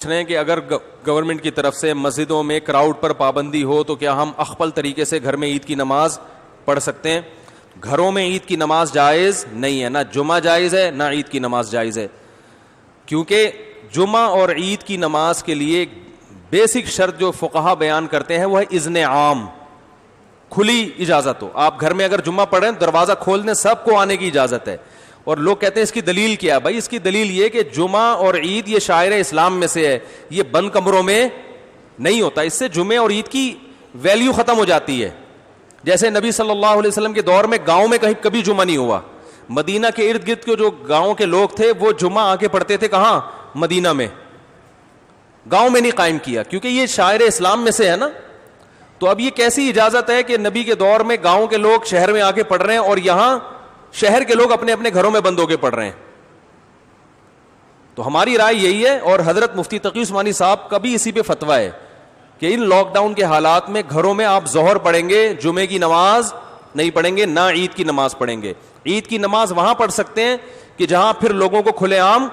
رہے ہیں کہ اگر گورنمنٹ کی طرف سے مسجدوں میں کراؤڈ پر پابندی ہو تو کیا ہم اخپل طریقے سے گھر میں عید کی نماز پڑھ سکتے ہیں؟ گھروں میں عید کی نماز جائز نہیں ہے، نہ جمعہ جائز ہے نہ عید کی نماز جائز ہے، کیونکہ جمعہ اور عید کی نماز کے لیے بیسک شرط جو فقہا بیان کرتے ہیں وہ ہے اذن عام، کھلی اجازت ہو. آپ گھر میں اگر جمعہ پڑھیں دروازہ کھول دیں، سب کو آنے کی اجازت ہے. اور لوگ کہتے ہیں اس کی دلیل کیا ہے؟ بھائی اس کی دلیل یہ کہ جمعہ اور عید یہ شاعر اسلام میں سے ہے، یہ بند کمروں میں نہیں ہوتا. اس سے جمعے اور عید کی ویلیو ختم ہو جاتی ہے. جیسے نبی صلی اللہ علیہ وسلم کے دور میں گاؤں میں کہیں کبھی جمعہ نہیں ہوا. مدینہ کے ارد گرد کے جو گاؤں کے لوگ تھے وہ جمعہ آ کے پڑھتے تھے کہاں؟ مدینہ میں. گاؤں میں نہیں قائم کیا کیونکہ یہ شاعر اسلام میں سے ہے نا. تو اب یہ کیسی اجازت ہے کہ نبی کے دور میں گاؤں کے لوگ شہر میں آ کے پڑھ رہے ہیں اور یہاں شہر کے لوگ اپنے اپنے گھروں میں بند ہو کے پڑھ رہے ہیں؟ تو ہماری رائے یہی ہے، اور حضرت مفتی تقی عثمانی صاحب کا بھی اسی پہ فتویٰ ہے کہ ان لاک ڈاؤن کے حالات میں گھروں میں آپ ظہر پڑھیں گے، جمعے کی نماز نہیں پڑھیں گے، نہ عید کی نماز پڑھیں گے. عید کی نماز وہاں پڑھ سکتے ہیں کہ جہاں پھر لوگوں کو کھلے عام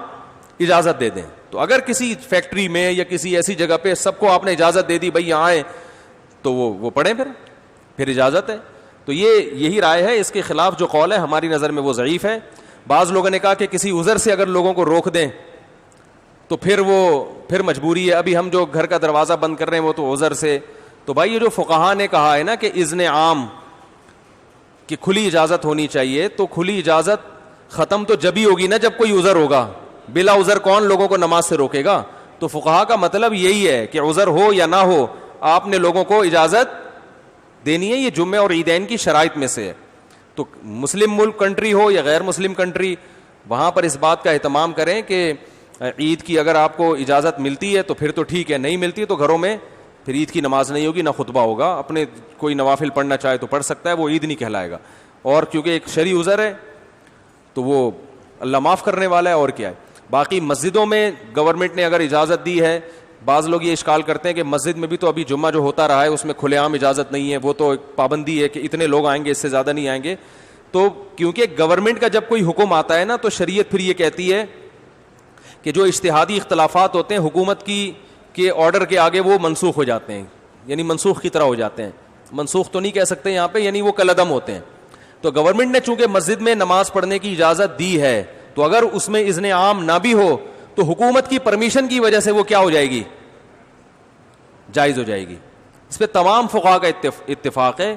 اجازت دے دیں. تو اگر کسی فیکٹری میں یا کسی ایسی جگہ پہ سب کو آپ نے اجازت دے دی بھائی یہاں آئے تو وہ پڑھیں، پھر اجازت ہے. تو یہی رائے ہے. اس کے خلاف جو قول ہے ہماری نظر میں وہ ضعیف ہے. بعض لوگوں نے کہا کہ کسی عذر سے اگر لوگوں کو روک دیں تو پھر مجبوری ہے. ابھی ہم جو گھر کا دروازہ بند کر رہے ہیں وہ تو عذر سے. تو بھائی یہ جو فقہا نے کہا ہے نا کہ اذن عام کہ کھلی اجازت ہونی چاہیے، تو کھلی اجازت ختم تو جب ہی ہوگی نا جب کوئی عذر ہوگا. بلا عذر کون لوگوں کو نماز سے روکے گا؟ تو فقہا کا مطلب یہی ہے کہ عذر ہو یا نہ ہو آپ نے لوگوں کو اجازت دینی ہے. یہ جمعے اور عیدین کی شرائط میں سے ہے. تو مسلم ملک کنٹری ہو یا غیر مسلم کنٹری، وہاں پر اس بات کا اہتمام کریں کہ عید کی اگر آپ کو اجازت ملتی ہے تو پھر تو ٹھیک ہے، نہیں ملتی تو گھروں میں پھر عید کی نماز نہیں ہوگی، نہ خطبہ ہوگا. اپنے کوئی نوافل پڑھنا چاہے تو پڑھ سکتا ہے، وہ عید نہیں کہلائے گا. اور کیونکہ ایک شرعی عذر ہے تو وہ اللہ معاف کرنے والا ہے، اور کیا ہے. باقی مسجدوں میں گورنمنٹ نے اگر اجازت دی ہے، بعض لوگ یہ اشکال کرتے ہیں کہ مسجد میں بھی تو ابھی جمعہ جو ہوتا رہا ہے اس میں کھلے عام اجازت نہیں ہے، وہ تو ایک پابندی ہے کہ اتنے لوگ آئیں گے، اس سے زیادہ نہیں آئیں گے. تو کیونکہ گورنمنٹ کا جب کوئی حکم آتا ہے نا تو شریعت پھر یہ کہتی ہے کہ جو اجتہادی اختلافات ہوتے ہیں حکومت کے آرڈر کے آگے وہ منسوخ ہو جاتے ہیں، یعنی منسوخ کی طرح ہو جاتے ہیں. منسوخ تو نہیں کہہ سکتے یہاں پہ، یعنی وہ کالعدم ہوتے ہیں. تو گورنمنٹ نے چونکہ مسجد میں نماز پڑھنے کی اجازت دی ہے تو اگر اس میں اذن عام نہ بھی ہو تو حکومت کی پرمیشن کی وجہ سے وہ کیا ہو جائے گی؟ جائز ہو جائے گی. اس پہ تمام فقہا کا اتفاق ہے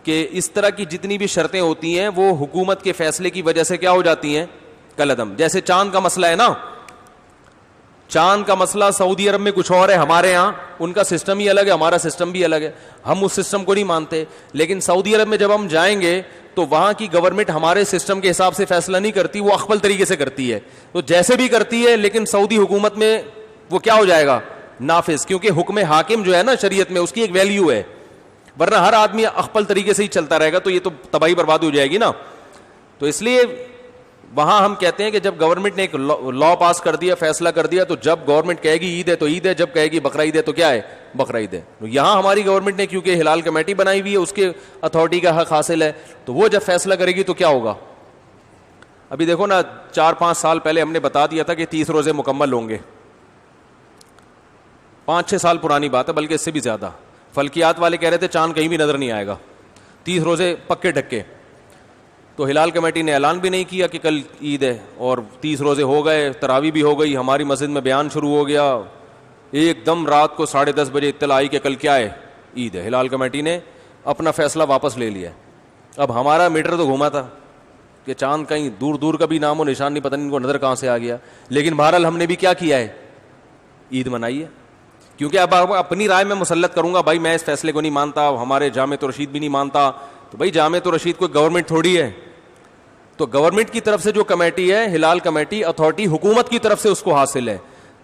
کہ اس طرح کی جتنی بھی شرطیں ہوتی ہیں وہ حکومت کے فیصلے کی وجہ سے کیا ہو جاتی ہیں؟ کالعدم. جیسے چاند کا مسئلہ ہے نا، چاند کا مسئلہ سعودی عرب میں کچھ اور ہے، ہمارے ہاں ان کا سسٹم ہی الگ ہے، ہمارا سسٹم بھی الگ ہے. ہم اس سسٹم کو نہیں مانتے، لیکن سعودی عرب میں جب ہم جائیں گے تو وہاں کی گورنمنٹ ہمارے سسٹم کے حساب سے فیصلہ نہیں کرتی، وہ اخپل طریقے سے کرتی ہے. تو جیسے بھی کرتی ہے لیکن سعودی حکومت میں وہ کیا ہو جائے گا؟ نافذ. کیونکہ حکم حاکم جو ہے نا شریعت میں اس کی ایک ویلیو ہے، ورنہ ہر آدمی اخپل طریقے سے ہی چلتا رہے گا تو یہ تو تباہی برباد ہو جائے گی نا. تو اس لیے وہاں ہم کہتے ہیں کہ جب گورنمنٹ نے ایک لا پاس کر دیا، فیصلہ کر دیا، تو جب گورنمنٹ کہے گی عید ہے تو عید ہے، جب کہے گی بقرہ عید ہے تو کیا ہے؟ بقرہ عید ہے. یہاں ہماری گورنمنٹ نے کیونکہ ہلال کمیٹی بنائی ہوئی ہے، اس کے اتھارٹی کا حق حاصل ہے، تو وہ جب فیصلہ کرے گی تو کیا ہوگا؟ ابھی دیکھو نا 4-5 سال پہلے ہم نے بتا دیا تھا کہ 30 روزے مکمل ہوں گے. 5-6 سال پرانی بات ہے، بلکہ اس سے بھی زیادہ. فلکیات والے کہہ رہے تھے چاند کہیں بھی نظر نہیں آئے گا، 30 روزے پکے ڈھکے. تو ہلال کمیٹی نے اعلان بھی نہیں کیا کہ کل عید ہے، اور 30 روزے ہو گئے، تراویح بھی ہو گئی. ہماری مسجد میں بیان شروع ہو گیا، ایک دم رات کو 10:30 بجے اطلاع آئی کہ کل کیا ہے؟ عید ہے. ہلال کمیٹی نے اپنا فیصلہ واپس لے لیا. اب ہمارا میٹر تو گھوما تھا کہ چاند کہیں دور دور کا بھی نام و نشان نہیں، پتہ نہیں ان کو نظر کہاں سے آ گیا. لیکن بہرحال ہم نے بھی کیا کیا ہے؟ عید منائی ہے. کیونکہ اب اپنی رائے میں مسلط کروں گا، بھائی میں اس فیصلے کو نہیں مانتا، ہمارے جامعۃ الرشید بھی نہیں مانتا. تو بھائی جامعۃ الرشید کوئی گورنمنٹ تھوڑی ہے. تو گورنمنٹ کی طرف سے جو کمیٹی ہے، ہلال کمیٹی اتھارٹی، حکومت کی طرف سے اس کو حاصل ہے.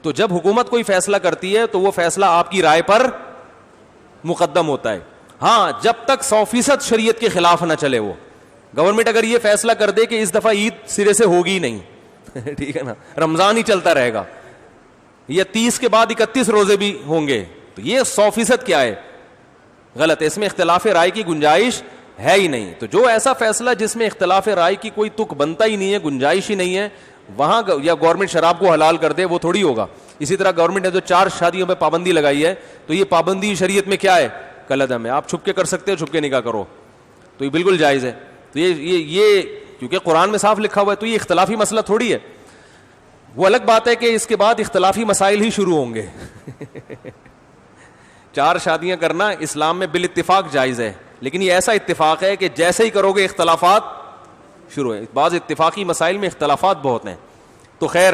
تو جب حکومت کوئی فیصلہ کرتی ہے تو وہ فیصلہ آپ کی رائے پر مقدم ہوتا ہے. ہاں جب تک 100% شریعت کے خلاف نہ چلے. وہ گورنمنٹ اگر یہ فیصلہ کر دے کہ اس دفعہ عید سرے سے ہوگی نہیں ٹھیک ہے نا، رمضان ہی چلتا رہے گا، یا 30 کے بعد 31 روزے بھی ہوں گے، تو یہ 100% کیا ہے؟ غلط ہے. اس میں اختلاف رائے کی گنجائش ہے ہی نہیں. تو جو ایسا فیصلہ جس میں اختلاف رائے کی کوئی تک بنتا ہی نہیں ہے، گنجائش ہی نہیں ہے، وہاں یا گورنمنٹ شراب کو حلال کر دے وہ تھوڑی ہوگا. اسی طرح گورنمنٹ نے جو 4 شادیوں پہ پابندی لگائی ہے تو یہ پابندی شریعت میں کیا ہے؟ کالعدم ہے. آپ چھپ کے کر سکتے ہو, چھپ کے نکاح کرو تو یہ بالکل جائز ہے. تو یہ کیونکہ قرآن میں صاف لکھا ہوا ہے تو یہ اختلافی مسئلہ تھوڑی ہے. وہ الگ بات ہے کہ اس کے بعد اختلافی مسائل ہی شروع ہوں گے. 4 شادیاں کرنا اسلام میں بالاتفاق جائز ہے, لیکن یہ ایسا اتفاق ہے کہ جیسے ہی کرو گے اختلافات شروع ہے. بعض اتفاقی مسائل میں اختلافات بہت ہیں. تو خیر,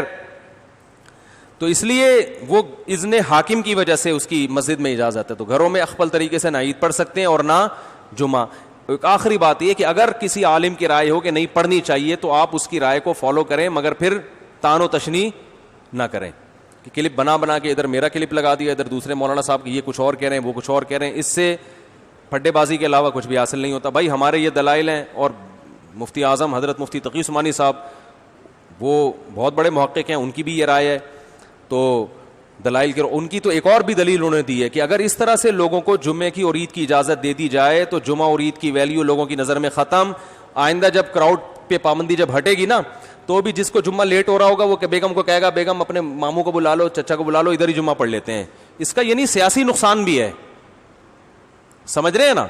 تو اس لیے وہ اذن حاکم کی وجہ سے اس کی مسجد میں اجازت ہے. تو گھروں میں اخفل طریقے سے نہ عید پڑھ سکتے ہیں اور نہ جمعہ. ایک آخری بات یہ کہ اگر کسی عالم کی رائے ہو کہ نہیں پڑھنی چاہیے تو آپ اس کی رائے کو فالو کریں, مگر پھر تان و تشنیع نہ کریں کہ کلپ بنا کے ادھر میرا کلپ لگا دیا, ادھر دوسرے مولانا صاحب کی یہ کچھ اور کہہ رہے ہیں, وہ کچھ اور کہہ رہے ہیں. اس سے پھڈے بازی کے علاوہ کچھ بھی حاصل نہیں ہوتا. بھائی ہمارے یہ دلائل ہیں, اور مفتی اعظم حضرت مفتی تقی عثمانی صاحب وہ بہت بڑے محقق ہیں, ان کی بھی یہ رائے ہے. تو دلائل کے ان کی تو ایک اور بھی دلیل انہوں نے دی ہے کہ اگر اس طرح سے لوگوں کو جمعے کی اور عید کی اجازت دے دی جائے تو جمعہ اور عید کی ویلیو لوگوں کی نظر میں ختم. آئندہ جب کراؤڈ پہ پابندی جب ہٹے گی نا تو بھی جس کو جمعہ لیٹ ہو رہا ہوگا وہ کہ بیگم کو کہے گا بیگم اپنے ماموں کو بلا لو, چچا کو بلا لو, ادھر ہی جمعہ پڑھ لیتے ہیں. اس کا یعنی سیاسی نقصان بھی ہے, سمجھ رہے ہیں نا.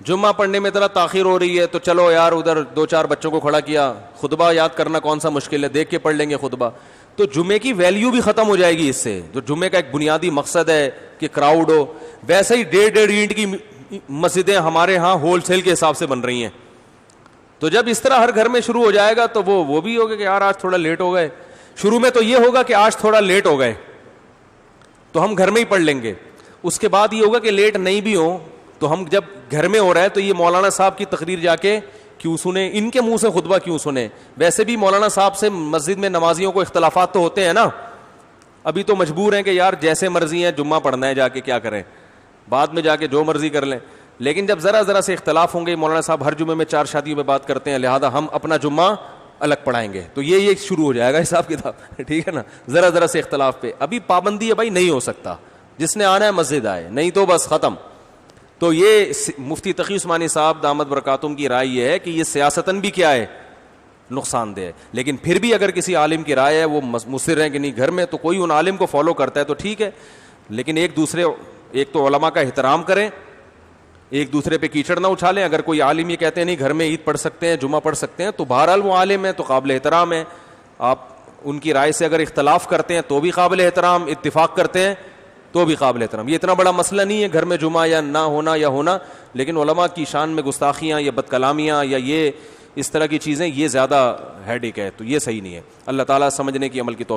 جمعہ پڑھنے میں ذرا تاخیر ہو رہی ہے تو چلو یار ادھر 2-4 بچوں کو کھڑا کیا, خطبہ یاد کرنا کون سا مشکل ہے, دیکھ کے پڑھ لیں گے خطبہ. تو جمعے کی ویلیو بھی ختم ہو جائے گی اس سے, جو جمعے کا ایک بنیادی مقصد ہے کہ کراؤڈ ہو. ویسے ہی 1.5 اینٹ کی مسجدیں ہمارے ہاں ہول سیل کے حساب سے بن رہی ہیں. تو جب اس طرح ہر گھر میں شروع ہو جائے گا تو وہ بھی ہوگا کہ یار آج تھوڑا لیٹ ہو گئے. شروع میں تو یہ ہوگا کہ آج تھوڑا لیٹ ہو گئے تو ہم گھر میں ہی پڑھ لیں گے. اس کے بعد یہ ہوگا کہ لیٹ نہیں بھی ہو تو ہم جب گھر میں ہو رہا ہے تو یہ مولانا صاحب کی تقریر جا کے کیوں سنیں, ان کے منہ سے خطبہ کیوں سنیں. ویسے بھی مولانا صاحب سے مسجد میں نمازیوں کو اختلافات تو ہوتے ہیں نا, ابھی تو مجبور ہیں کہ یار جیسے مرضی ہے جمعہ پڑھنا ہے, جا کے کیا کریں, بعد میں جا کے جو مرضی کر لیں. لیکن جب ذرا سے اختلاف ہوں گے, مولانا صاحب ہر جمعے میں 4 شادیوں پہ بات کرتے ہیں, لہذا ہم اپنا جمعہ الگ پڑھائیں گے, تو یہ شروع ہو جائے گا حساب کتاب. ٹھیک ہے نا, ذرا سے اختلاف پہ. ابھی پابندی ہے بھائی, نہیں ہو سکتا, جس نے آنا ہے مسجد آئے, نہیں تو بس ختم. تو یہ مفتی تقی عثمانی صاحب دامت برکاتہم کی رائے یہ ہے کہ یہ سیاستاً بھی کیا ہے, نقصان دہ ہے. لیکن پھر بھی اگر کسی عالم کی رائے ہے, وہ مصر ہے کہ نہیں گھر میں, تو کوئی ان عالم کو فالو کرتا ہے تو ٹھیک ہے. لیکن ایک تو علماء کا احترام کریں, ایک دوسرے پہ کیچڑ نہ اچھالیں. اگر کوئی عالم یہ کہتے ہیں نہیں گھر میں عید پڑھ سکتے ہیں, جمعہ پڑھ سکتے ہیں, تو بہرحال وہ عالم ہے تو قابل احترام ہے. آپ ان کی رائے سے اگر اختلاف کرتے ہیں تو بھی قابل احترام, اتفاق کرتے ہیں تو بھی قابل احترام. یہ اتنا بڑا مسئلہ نہیں ہے گھر میں جمعہ یا نہ ہونا یا ہونا. لیکن علماء کی شان میں گستاخیاں یا بد کلامیاں یا یہ اس طرح کی چیزیں, یہ زیادہ ہیڈیک ہے, تو یہ صحیح نہیں ہے. اللہ تعالیٰ سمجھنے کی عمل کی توفیق